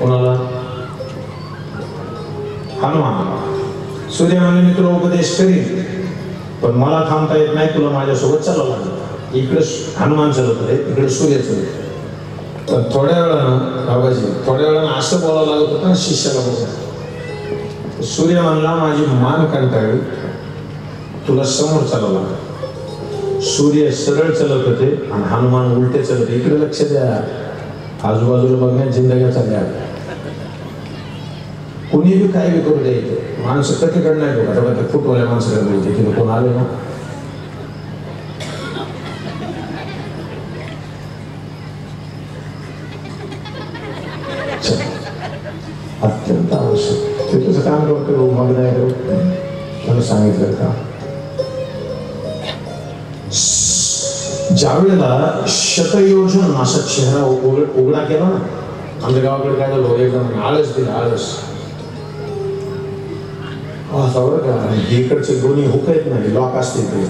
कोणाला? हनुमानाला. सूर्य म्हणले मी तुला उपदेश करीन पण मला थांबता येत नाही, तुला माझ्यासोबत चालावं लागलं. इकडे हनुमान चालत होते, इकडे सूर्य चालत. तर थोड्या वेळानं बाबाजी थोड्या वेळानं असं बोलावं लागत होतं ना शिष्याला बघा. सूर्य म्हणला माझी मान कंटाळली, तुला समोर चालावं लागलं. सूर्य सरळ चलत होते आणि हनुमान उलटे चलत. इकडे लक्ष द्या, आजूबाजूला बघण्यात जिंदग्या चालल्या. कोणी बी काय बी करू द्यायचं, माणसं कधीकडे नाही बघा. तेव्हा त्या फुटवाल्या माणसाकडे मिळते तिथे कोण आले ना अत्यंत आवश्यक. ते तुझं काम करतो मग नाही करू मला सांगितलं का. ज्यावेळेला शतयोजन असा चेहरा उघडा केला ना, आमच्या गावाकडे काय झालं एकदम आळस दिला, आळस असा बरं का. इकडचे दोन्ही हुक आहेत नाही, लॉक असते ते.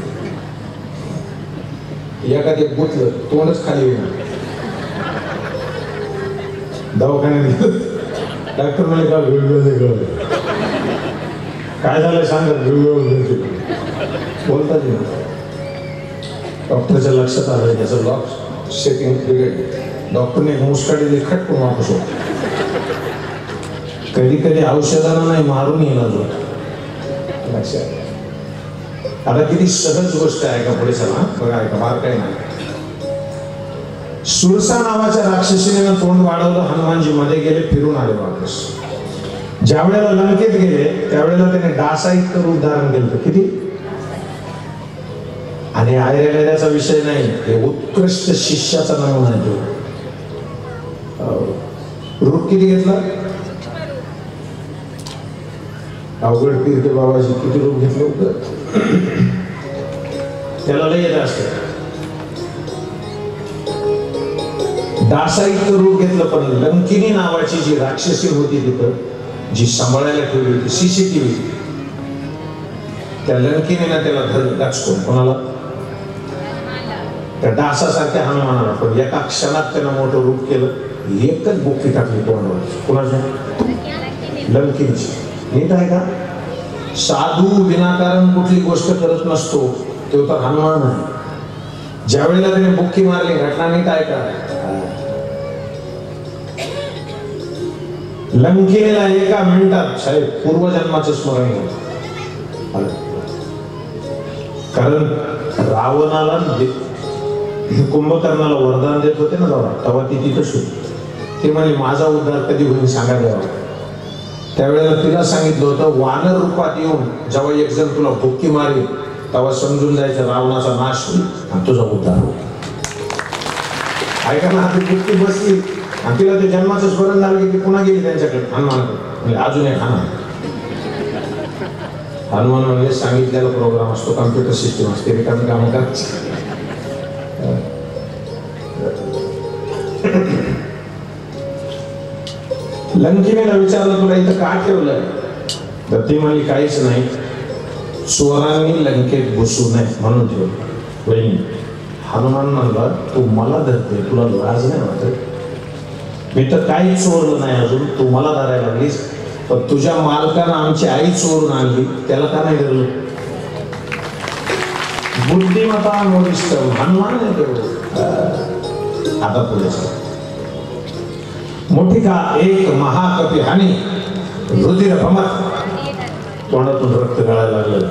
एखादे गुतलं तोंडच खाली येणार. दवाखान्यात डॉक्टर म्हणे का काय झालं सांगत बोलतात ना. डॉक्टरच्या लक्षात आलं त्याचं लॉक सेटिंग बिघडलं. डॉक्टरने मुस्काडी खटकून वापस होत. कधी कधी औषधांना नाही मारून येणार होत. लक्षात आता किती सहज गोष्ट आहे का पुढे चला बघा का बार काही नाही. सुरसा नावाच्या राक्षसीने तोंड वाढवलं. हनुमानजी मध्ये गेले, फिरून आले वापस. ज्या वेळेला लंकेत गेले त्यावेळेला त्याने डासा इतकं रूप धारण केलं. किती आणि आयर्याचा विषय नाही, हे उत्कृष्ट शिष्याचा नमुना आहे तो. रूप किती घेतला? अवघड पीर बाबाजी किती रूप घेतलं होतं. त्याला लय येत असत. डासाईचं रूप घेतलं. पण लंकिनी नावाची जी राक्षसी होती तिथं, जी सांभाळायला ठेवली होती सीसीटीव्ही, त्या लंकिनीनं त्याला धरलं. कोणाला? त्या डासासारख्या हनुमानाला. पण एका क्षणात त्यानं मोठं रूप केलं. एकच बुक्की टाकली तोंडावर. कोणाच्या? लंकिनीची. नीट आहे का? साधू विनाकारण कुठली गोष्ट करत नसतो, तो तर हनुमान आहे. ज्या वेळेला त्याने बुक्की मारली, घटना नीट आहे का? लंकेला एका मिनिटात साहेब पूर्वजन्माचं स्मरण होतं. कारण रावणाला कुंभकर्णाला वरदान देत होते ना तेव्हा ती तिथंच होती. ती म्हणजे माझा उद्धार कधी होईल सांगा द्यावा. त्यावेळेला तिला सांगितलं होतं वानर रूपात येऊन जेव्हा एक जण तुला बुक्की मारेल तेव्हा समजून जायचं रावणाचा नाश होईल आणि तुझा उद्धार होईल. ऐका ना, ती बुक्की बसली आणि तिला ते जन्माचं स्मरण झालं की ती पुन्हा गेली त्यांच्याकडे हनुमानाकडे. म्हणजे अजून एक हनुमान म्हणजे सांगितलेला प्रोग्राम असतो, कॉम्प्युटर सिस्टीम असते, रिकामी कामं करायची. लंकिनीला विचारलं तुला इथं का ठेवलंय? तर ती म्हणली काहीच नाही, चोरांनी लंकेत घुसू नये म्हणून ठेवलं. वहिनी हनुमान म्हणला तू मला धरते, तुला लाज नाही वाटत? मी तर काही चोरलं नाही अजून, तू मला धरायला लागलीस. पण तुझ्या मालकानं आमची आई चोरून आणली, त्याला का नाही धरलं? बुद्धिमत्ता मोरिष्ठ हनुमान आहे तो. आता पुढे मोठी का एक महाकपी हानी रुधिर भमत. तोंडातून रक्त गळायला लागलं.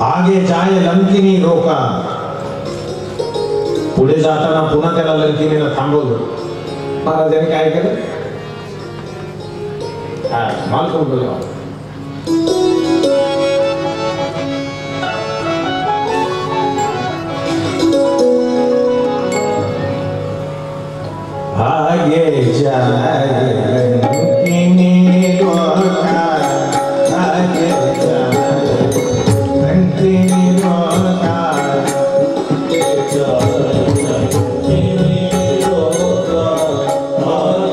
आगे जाय लंकिनी रोका. पुढे जाताना पुन्हा त्याला लंकिनीला थांबवलं. महाराजांनी काय केलं? माल करून बोलला. आगे जाए लंकिनी रोका, आगे जाए लंकिनी रोका, आगे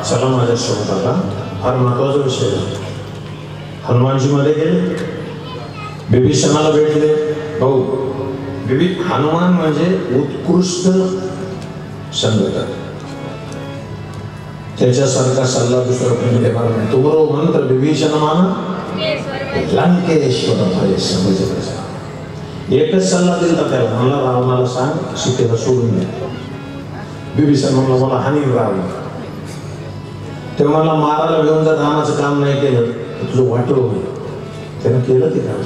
चला माझ्या सोबत आता फार महत्वाचा विषय आहे. हनुमानजी मध्ये गेले, विभीषणाला भेटले. भाऊ हनुमान म्हणजे उत्कृष्ट संघटक, त्याच्यासारखा सल्ला दुसरा कोणी देणार नाही. तो बरोबर म्हणून तर विभीषण माना लंकेश्वर भय समज. एकच सल्ला दिला त्याला, मला रावणाला सांग सीतेला सोडून द्या. विभीषण म्हणलं मला हानी रावण, ते मला मारायला घेऊन जर रामाचं काम नाही केलं तर तुझं वाटलं होईल. त्यानं केलं ते काम.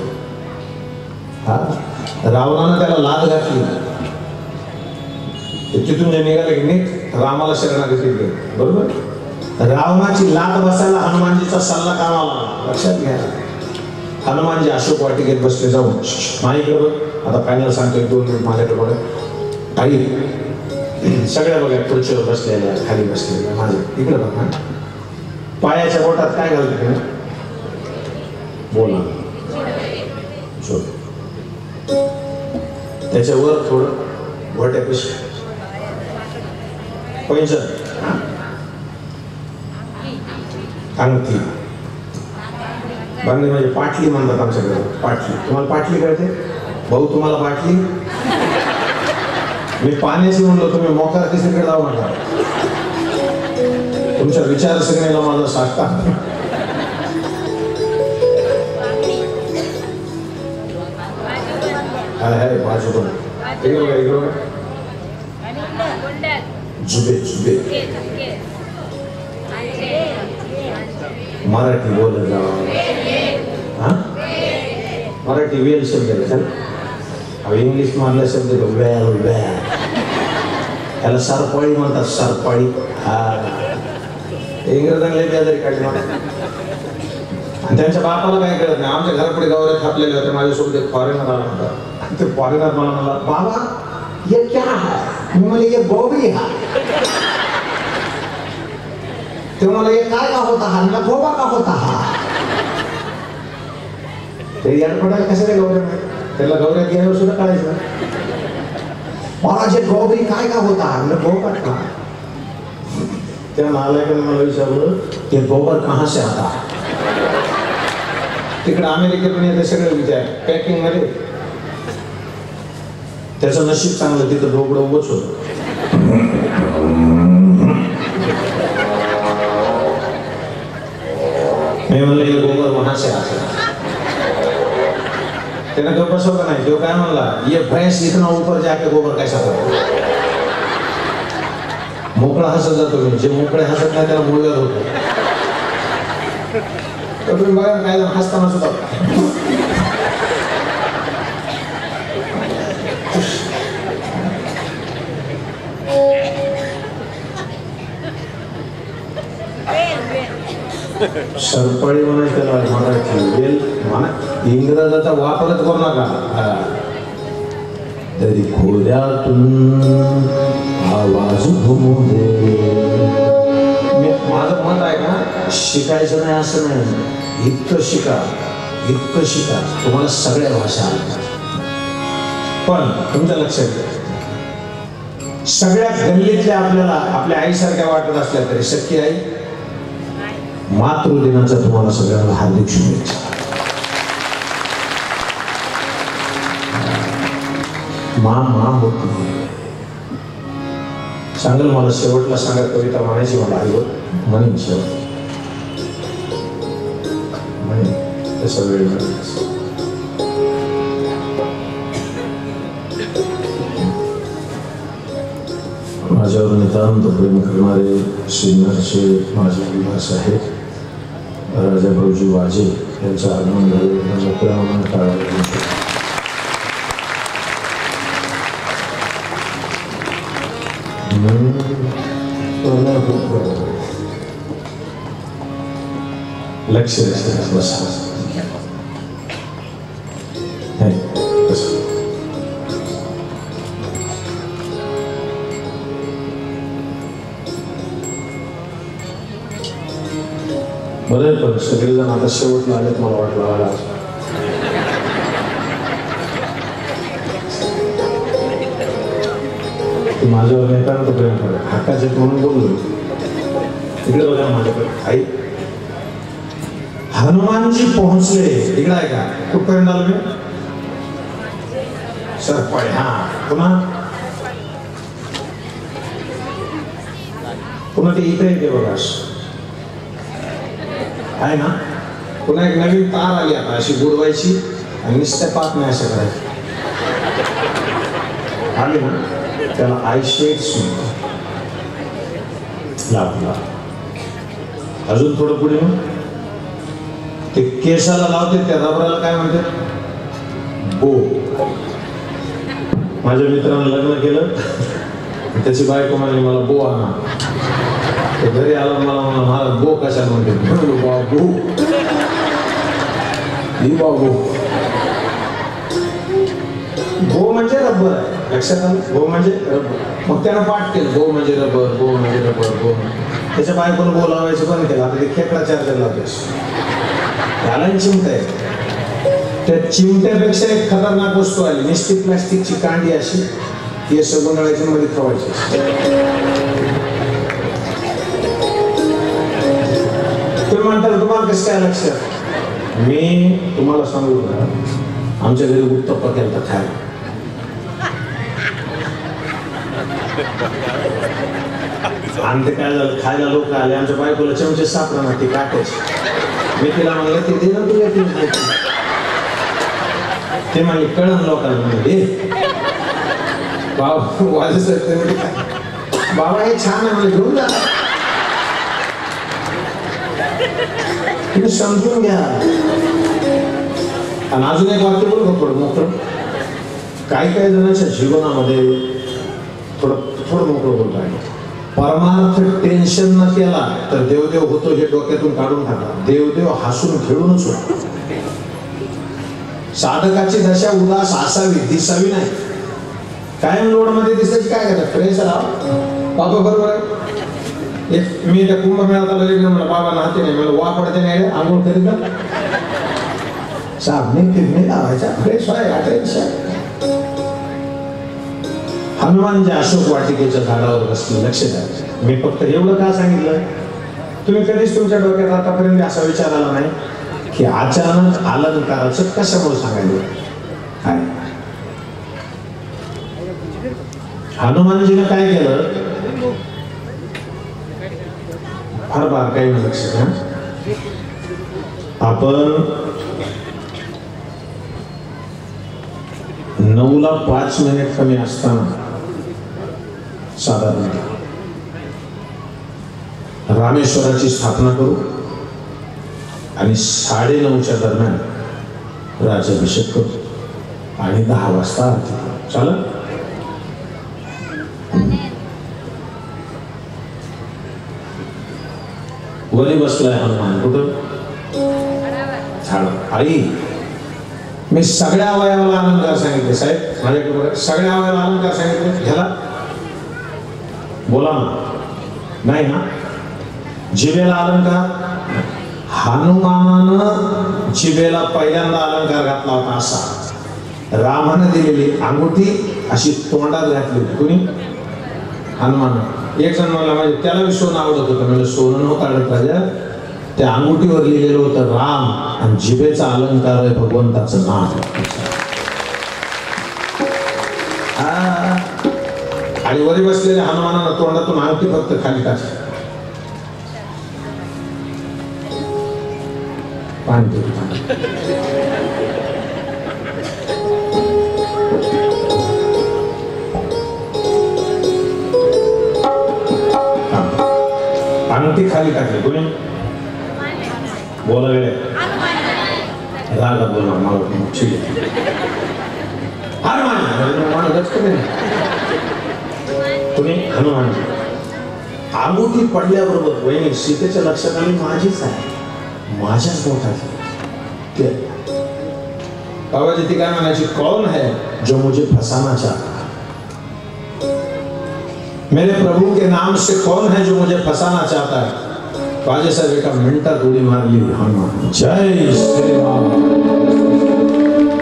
हा रावणानं त्याला लाद घातली, तिथून जे निघाले की नीट रामाला शरणागती केली. बरोबर, रावणाची लाद बसायला हनुमानजीचा सल्ला कामाला. लक्षात घ्या, हनुमानजी अशोक वाटिकेत बसले जाऊन माहिती बघ आता फायनल सांगतोय 2 मिनिट माझ्याकडे बघा. काही सगळ्या बघा खुर्चीवर बसलेल्या खाली बसलेल्या माझ्या इकडे बघा. पायाच्या बोटात काय घालते तुम्ही बोला, त्याच्यावर थोडं घोट्यापेशी पैंजण अंगठी बांगडी म्हणजे पाटली म्हणतात आमच्याकडे. पाटली तुम्हाला पाटली कळते भाऊ, तुम्हाला पाटली. मी पाण्याची म्हणलो, तुम्ही मोकार तिसरीकडे जाऊ नका. तुमच्या विचारसरणीला माझा साठता. आहे बाजू पण जुबे जुबे मराठी बोलत जावा. मराठी वेल शब्द आहे, इंग्लिश मधला शब्द वेल वेल, त्याला सरपाळी म्हणतात. सरपाळी हा इंग्रजांना बेजारी काढली आणि त्यांच्या बापाला काय कळत नाही. आमच्या घरापुढे गावऱ्या थापलेले होते, माझ्यासोबत एक फॉरेनर आला होता. ते फॉरेनर मला म्हणला, बाबा ये क्या है? मी म्हणले ये गोबी हा. ते मला ये काय का होता हा? मला गोबा का होता हा? ते याड पडायला कसं रे गौऱ्या, त्याला गौऱ्यात गेल्यावर सुद्धा कळायचं. महाराज गोबरी काय का होता हा? मला गोबा का. त्या नालायकाने मला विचारलं ते गोबर कहाँ से आता. तिकडे अमेरिकेतून येते सगळे विचार पॅकिंग मध्ये. त्याचं नशीब चांगलं, तिथं डोबडं उभंच होतं. मी म्हणलं हे गोबर वहां से आता. त्यानं गप्प बसवलं नाही. तो काय म्हणला, ये भैंस इतना ऊपर जाके गोबर कैसा था. मोकळा हसत जातो मी, जे मोकळे हसत नाही त्याला मुळव्याध होतो. तर तुम्ही बघा काय हसताना सुद्धा सरपळी म्हणायचं त्याला मराठी वेल म्हणा. इंग्रजाचा वापरच करू नका. तरी खोऱ्यातून आवाज घुमू दे. माझं मत आहे का, शिकायचं नाही असं नाही. इतकं शिका, इतकं शिका, तुम्हाला सगळ्या भाषा आल्या. पण तुमच्या लक्षात घ्या, सगळ्या गल्लीतल्या आपल्याला आपल्या आईसारख्या वाटत असल्या तरी शक्य आहे. मातृदिनाचा तुम्हाला सगळ्यांना हार्दिक शुभेच्छा. मा होती सांगल मला शेवटला सांगा कविता म्हणायची. मला आई म्हणेन शेवट म्हणे तसा वेळ मिळेल. माझ्यावर नितांत प्रेम करणारे सिन्नरचे माझे विलास आहेत राजा भाऊजी वाजे यांचं आगमन झाले. त्यांचा प्रेमानं टाळायला लक्ष बसा. बरं पण सगळेजण आता शेवटला आलेत मला वाटलं. माझ्यावर नेत्यांना प्रेम करे हक्काचे म्हणून बोललो. इकडे बघा माझ्याकडे आई हनुमानजी पोहोचले. इकडे आहे का कुठपर्यंत आलो मी? सरपळे. हा पुन्हा पुन्हा ते इथे येते बघा आहे ना. पुन्हा एक नवीन तार आली आता अशी बुडवायची आणि नुसत्या पात नाही असं करायचं आली ना. त्याला आय शेड्स लावला. अजून थोडं पुढे मग ते केसाला लावते त्या रबराला काय म्हणते? बो. माझ्या मित्रानं लग्न केलं त्याची बायको म्हणली मला बो आणा. ते घरी आला मला बो कशा म्हणते? बो बाबू बो म्हणजे रबर आहे. लक्षात आलं? बो म्हणजे रबर. मग त्यानं पाठ केलं बो म्हणजे रबर, बो म्हणजे रबर, बो. त्याच्या बायकोला बो लावायचं बंद केलं. आता ते खेकडा चार्जर लावतेस त्याला चिमटा आहे. त्या चिमट्यापेक्षा एक खतरनाक वस्तू आली. नुसती प्लास्टिकची कांडी अशी केस गुंडाळायची मध्ये खवायची. तुम्ही म्हणता तुम्हाला कसं काय लक्षात? मी तुम्हाला सांगू का आमच्या घरी उत्तप्पा केला खायला. आणि ते काय झालं खायला लोक आले. आमच्या बायकोला चमचे सापडा ना ती काटायची. मी तिला म्हणलं ते दे ना तुला. ते म्हणले कळण लोकांना म्हणजे बाबा वाजत बाबा हे छान आहे म्हणजे घेऊन जा. तुम्ही समजून घ्या. आणि अजून एक वाक्य बोलू का थोडं मोकळं? काही काही जणांच्या जीवनामध्ये थोडं मोकळं बोलतो आहे. परमार्थ टेन्शन न केला तर देवदेव होतो हे डोक्यातून काढून टाका. देवदेव हसून खेळूनच होतो. साधकाची दशा उदास असावी दिसावी नाही. कायम लोड मध्ये दिसायची काय करतात? फ्रेश राहा बाबा बरोबर आहे. मी त्या कुंभमेळ्यात आलो म्हणलं बाबा नाते नाही मला वा पडते नाही आंघोळ करीत ना साबणे फिरणे लावायचा फ्रेश व्हाय अटेन्शन. हनुमानजी अशोक वाटिकेच्या झाडावर बसले. लक्ष द्या. मी फक्त एवढं का सांगितलं? तुम्ही कधीच तुमच्या डोक्यात आतापर्यंत असा विचार आला नाही की अचानक अलंकाराचं कशामुळे सांगायचं आहे? हनुमानजीने काय केलं? फार बारकाईने लक्ष द्या. आपण 9:05 कमी असताना साधारण रामेश्वराची स्थापना करू आणि 9:30 दरम्यान राज्याभिषेक करू आणि 10 वाजता आरती करू. चालेल? वरी बसलाय हनुमान. कुठं? झाड. आई मी सगळ्या अवयवाला अलंकार सांगितले साहेब. माझ्याकडे बघा सगळ्या अवयवाला अलंकार सांगितले. ह्याला बोला ना नाही ना. जिभेला अलंकार हनुमानानं जिभेला पहिल्यांदा अलंकार घातला होता असा. रामानं दिलेली अंगुठी अशी तोंडात घातली. कुणी? हनुमानानं. एक जण मला म्हणजे त्याला सोनं आवडत होतं. म्हणजे सोनं नव्हतं आवडत राजा. त्या अंगुठीवर लिहिलेलं होतं राम आणि जिभेचा अलंकार आहे भगवंताचं नाम. आणि वरी बसलेल्या हनुमानानं तोंडातून अंगठी फक्त खाली टाकली. पाणी अंगठी खाली टाकली. कोणी? बोला वेळे रागा बोला मला ठीक आहे. हनुमान कोणी? हनुमान. अंगुठी पडल्याबरोबर वहिनी सीतेच्या लक्षात आली माझीच आहे. माझ्याच मोठाची बाबाजी ती काय म्हणायची? कौन है जो मुझे फसाना चाहता? मेरे प्रभु के नाम से कौन है जो मुझे फंसाना चाहता है? राजेसाहेब एका मिनिटात उडी मारली हनुमान. जय श्रीराम.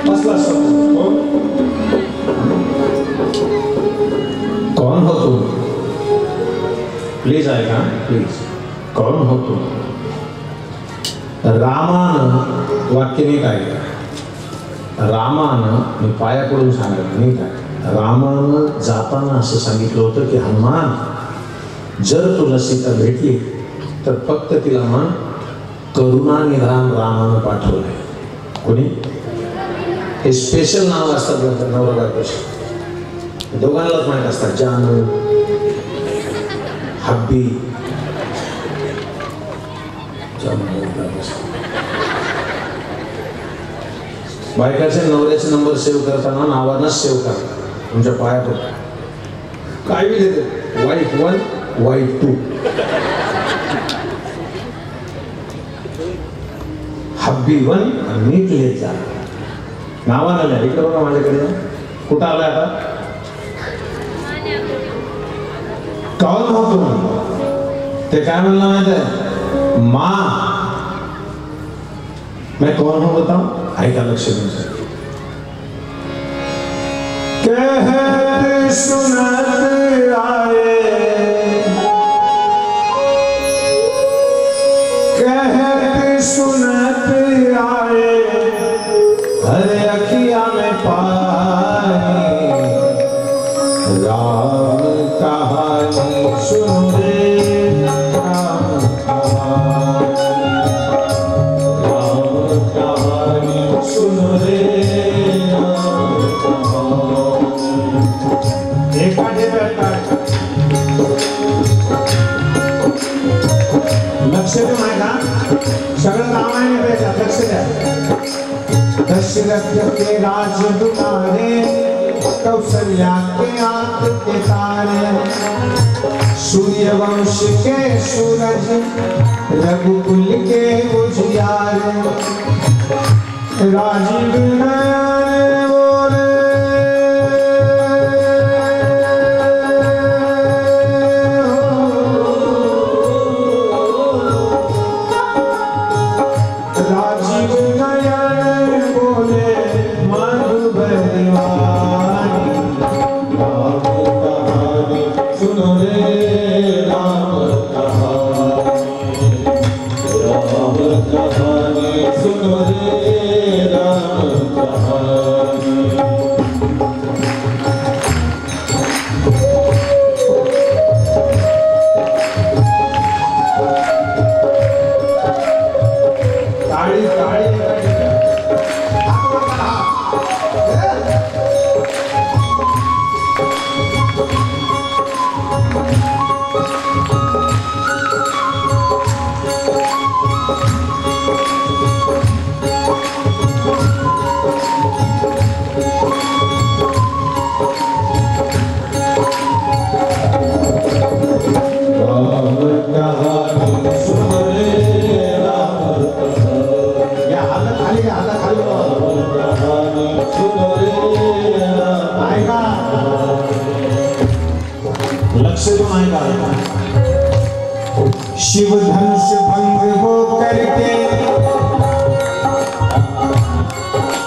बसला कौन हो तुम? प्लीज ऐका प्लीज. कौन हो तुम? रामानं वाक्य नीट ऐका. रामानं मी पाया पडून सांगितलं नीट ऐका. रामानं जाताना असं सांगितलं होतं की हनुमान जर तुला सीता भेटली तर फक्त तिला म्हण करुणा निधान रामानं पाठवलंय. कोणी? हे स्पेशल नाव असतात बरं नवरा बायकोचे. दोघांनाच माहीत असतात. जानू, हब्बी, बायकाचे नवऱ्याचे नंबर सेव्ह करताना नावानंच सेव्ह करा. तुमच्या पाया पडतो काय बी देते. Wife 1, wife 2. हब्बी 1 नीट लिहित जा. नावानं लिहा. इकडे बघा माझ्याकडे. कुठं आलाय आता? कौन हो तुम? ते काय म्हणलं माहित आहे? माँ. मैं कौन हूं बताऊं? ऐका लक्ष देऊन. कहते सुनते आए, कहते सुनते आए, हर अखिया में पानी, राम कहानी सुन रे. राम कहानी सुन रे. लक्ष देऊ का? सगळं रामायण द्यायचं. लक्ष द्या. दशरथ के राज दुलारे, कौशल्या के आंख के तारे, सूर्यवंश के सूरज, रघुकुल के उजियारे, राजीव नयन बोले, राजीव नयन बोले मधुबनी वाणी. राम कहानी सुनो रे. राम कहानी, राम कहानी सुनो रे. राम कहानी. ताड़ी ताड़ी. लक्ष्य तो आएगा. शिव धनुष भंग हो करके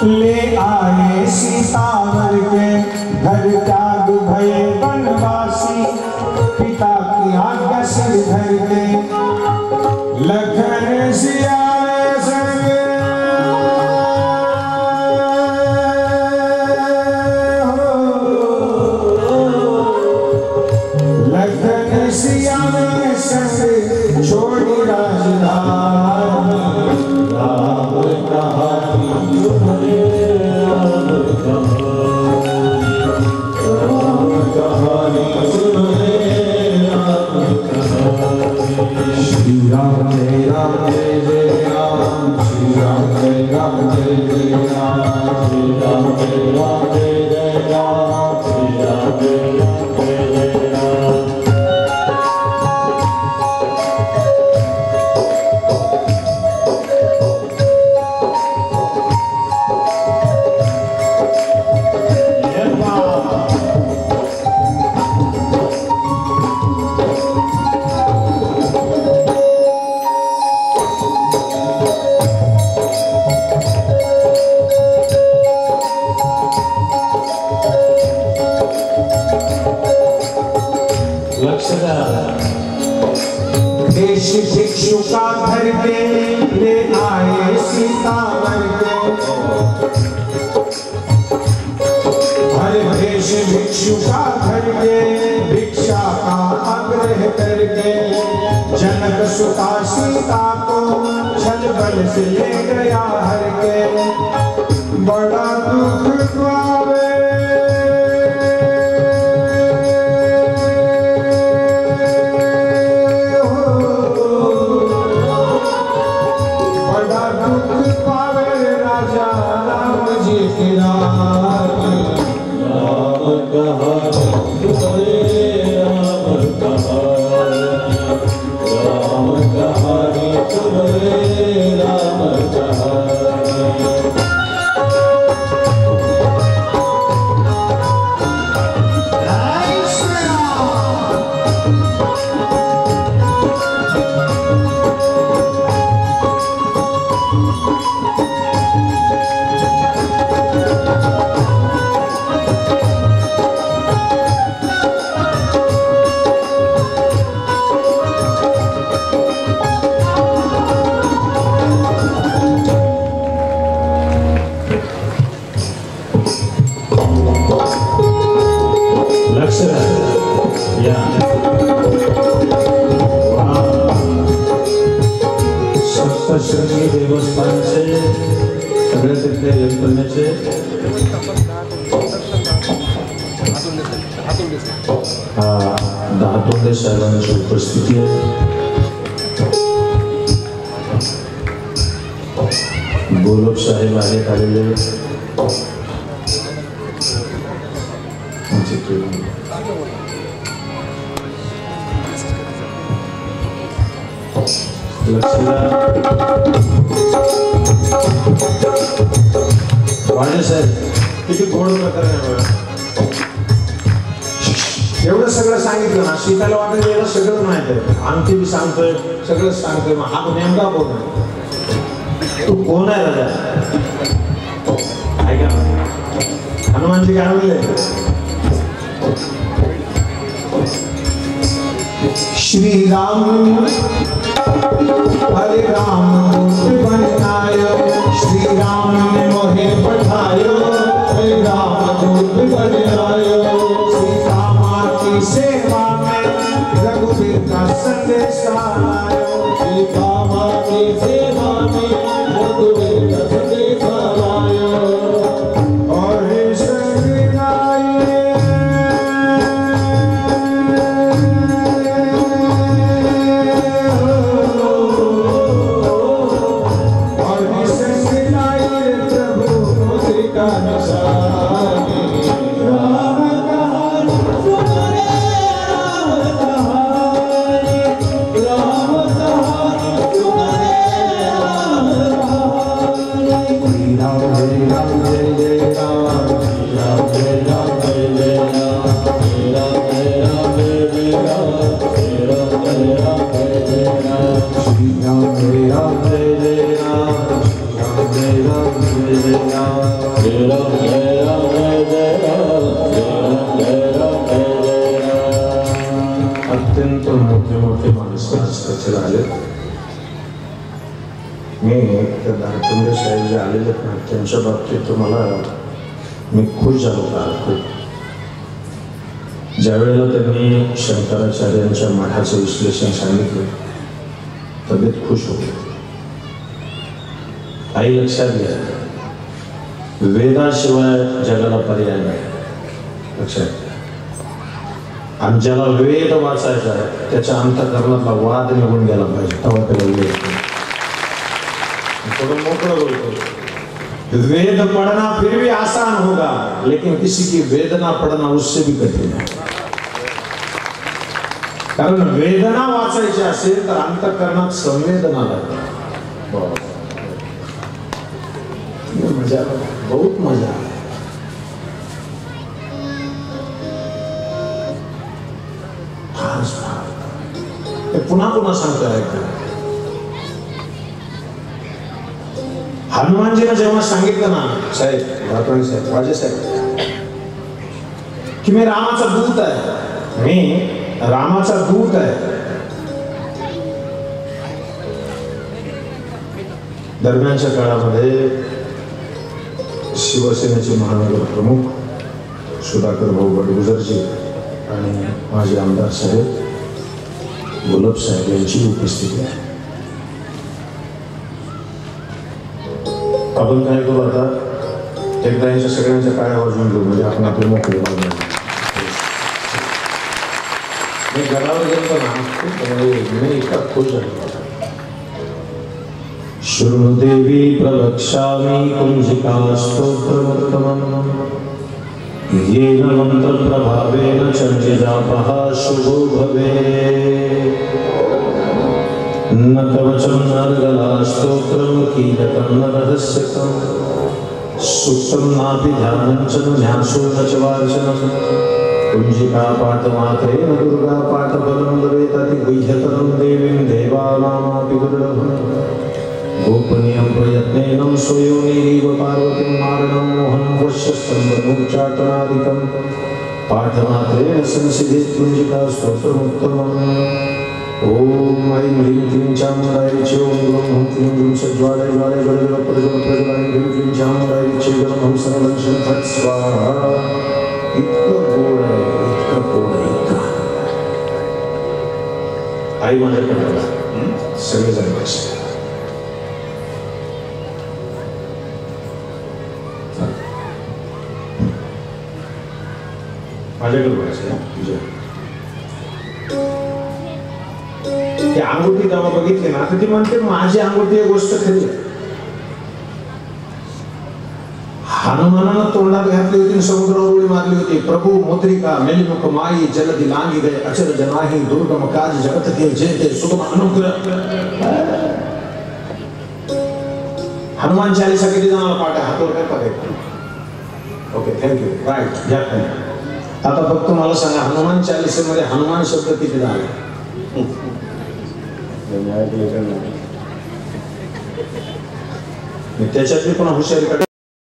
ले आए सीतावर के, घर त्याग भये वनवासी, पिता की आज्ञा सिर धर के, लखन सिया संग सिया में संग छोड़ी राजधानी. राम कहानी सुन रे. राम कहानी सुन रे. राम कहानी. श्री राम जय राम जय जय राम. श्री राम जय राम जय जय राम. श्री राम जय राम जय जय राम. श्री राम जय राम जय जय राम. भिक्षु का घर के ले आए सीता वर के। हर भेष भिक्षु का घर के भिक्षा का आग्रह करके जनक सुता सीता को छल बल से ले गया हर के। बड़ा दुख पावे सप्तशृंगी देवस्थानचे सगळे तिथले यंत्रणेचे दहातोंडे साहेबांची उपस्थिती आहे। गोलक साहेब आहेत आलेले। वाणे साहेब किती गोड प्रकरण आहे। एवढं सगळं सांगितलं ना सीताला वाटत याला सगळं माहित आहे। आमची बी सांगतोय सगळं सांगतोय मग हा नेमका कोण आहे? तू कोण आहे राजा? ऐका हनुमानजी काय म्हणले? श्री राम हरे राम दूत आयो, श्री राम ने मोहे पठायो, हरे राम दूत आयो। सीता माँ की सेवा में रघुवीर का संदेश आयो, सीता माँ की सेवा में रघुवीर का संदेश आयो। और अत्यंत मोठे मोठे माणूस आज आले। मी त्या दारकुंडे साहेब जे आलेले त्यांच्या बाबतीत तुम्हाला मी खुश झालो का? ज्या वेळेला त्यांनी शंकराचार्यांच्या मठाचं विश्लेषण सांगितलं तब्येत खुश होती। काही लक्षात घ्या, वेदाशिवाय जगाला पर्याय नाही, लक्षात घ्या। आणि ज्याला वेद वाचायचा आहे त्याच्या अंतःकरणातला वाद निघून गेला पाहिजे, तेव्हा त्याला वेद थोडं मोकळं बोलतो। वेद पढ़ना फिर भी आसान होगा, लेकिन किसी की वेदना पढ़ना उससे भी कठिन है। कारण वेदना वाचायची असेल तर अंतःकरणात संवेदना लागते। मजा, बहुत मजा। पुन्हा पुन्हा सांगतोय हनुमानजीने जेव्हा सांगितलं ना साहेब, राठोड साहेब, राजे साहेब, की मी रामाचा दूत आहे, मी रामाचा दूत आहे, दरम्यानच्या काळामध्ये शिवसेनेचे महानगर प्रमुख सुधाकर भाऊ बडगुजरजी आणि माजी आमदार साहेब गुलाब साहेब यांची उपस्थिती आहे. आपण काय करू आता, एकदा यांच्या सगळ्यांच्या पाया वाजवून घेऊ, म्हणजे आपण आपले मोकळे बाजू. मी घरावर गेलो ना, मी इतका खुश झालो. श्रुदेवी प्रवक्ष्यामि कुंजिका स्तोत्रमुत्तमम् येन मन्त्रप्रभावेन चर्चिजापः शुभो भवेत्. न कवचं नर्गला स्तोत्रं कीलकं न रहस्यकं सूक्तं नापि ध्यानं च न न्यासो न च वार्चनं. कुंजिका पाठमात्रेण दुर्गा पाठबलं भवेत् गुह्यतरं देवीं देवानामपि दुर्लभम्. गोपनीयं प्रयत्नेन स्वयोनिरीव पार्वतीं मारणं मोहनं वश्यस्तम्भमुच्चाटनादिकं पाठमात्रेण संसिद्धिः कुंजिका स्तोत्रमुत्तमम्. ओम ऐं ह्रीं क्लीं चामुण्डाय च ओम ग्लौं हुं क्लीं ग्लूं सज्ज्वालय ज्वालय जलजल प्रज्वल प्रज्वलाय ह्रीं क्लीं चामुण्डाय च गलं हं सर्वं शं फट् स्वाहा. इतकं गोड आहे, इतकं गोड आहे, इतकं. आई माझ्याकडे सगळेजण बसले. माझ्याकडे बघायचं ती अंगुठी जेव्हा बघितली ना, तर ती म्हणते माझी अंगुठी एक गोष्ट खरी आहे. हनुमानानं तोंडात घातली होती, समुद्रावर उडी मारली होती. प्रभू मुद्रिका मेलिमुख माई जलदी लांगी गए अचर जनाही दुर्गम काज जगत के जेते सुगम अनुग्रह. हनुमान चालीसा किती जणांना पाठ आहे? हातवर काय पाठ? Okay, thank you. राईट, घ्या. आता फक्त मला सांगा, हनुमान चालीसेमध्ये हनुमान शब्द किती झाले? त्याच्यातली पण हुशारी